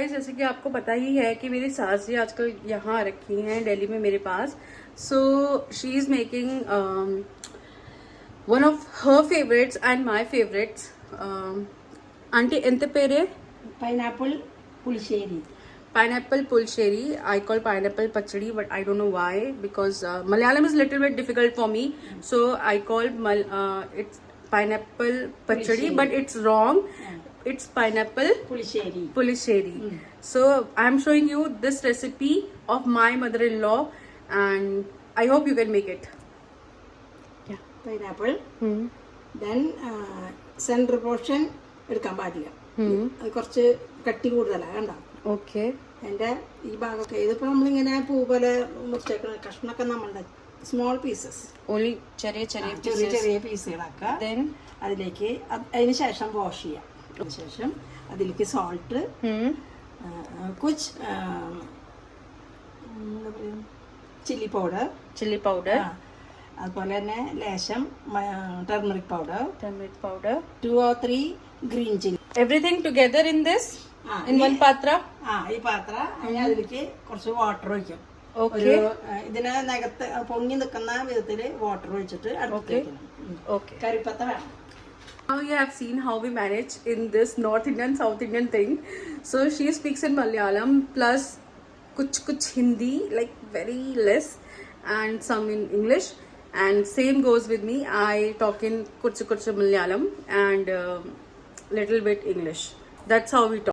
Guys, जैसे कि आपको पता ही है कि मेरी सास जी आजकल यहाँ रखी हैं दिल्ली में मेरे पास. So she is making one of her favourites and my favourites. Aunty एंत पेरे? Pineapple pulisheri. Pineapple pulsheri. I call pineapple pachadi, but I don't know why, because Malayalam is a little bit difficult for me. So I call it's pineapple pachadi, but it's wrong. It's pineapple pulisheri. So I'm showing you this recipe of my mother-in-law, and I hope you can make it. Yeah. Pineapple. Then center portion എടുക്കാൻ പാടില്ല. അത് കുറച്ച് കട്ടി കൂടുതലാണ് കണ്ടോ. Okay. എൻ്റെ ഈ ഭാഗമൊക്കെ ഇതിപ്പോൾ നമ്മളിങ്ങനെ പൂ പോലെ മുറിച്ചേക്കുന്ന കഷ്ണമൊക്കെ നമ്മളുടെ സ്മോൾ പീസസ്, ഓൺലി ചെറിയ ചെറിയ പീസുകളാക്കുക. അതിലേക്ക് അതിന് ശേഷം വാഷ് ചെയ്യാം. അതിനുശേഷം അതിലേക്ക് സോൾട്ട്, കുച്ച് എന്താ പറയുക, ചില്ലി പൗഡർ, അതുപോലെ തന്നെ ലേശം turmeric powder, 2 or 3 green chili. Everything together in this? In one patra? ഈ പാത്ര അതിലേക്ക് കുറച്ച് വാട്ടർ ഒഴിക്കും. ഇതിനെ നകത്ത് പൊങ്ങി നിൽക്കുന്ന വിധത്തിൽ വാട്ടർ ഒഴിച്ചിട്ട് അടുത്ത് വെക്കണം. കറിപ്പത്ത വേണം. Now you have seen how we manage in this North Indian, South Indian thing. So she speaks in Malayalam plus kuch Hindi, like very less, and some in English. And same goes with me. I talk in kuch Malayalam and little bit English. That's how we talk.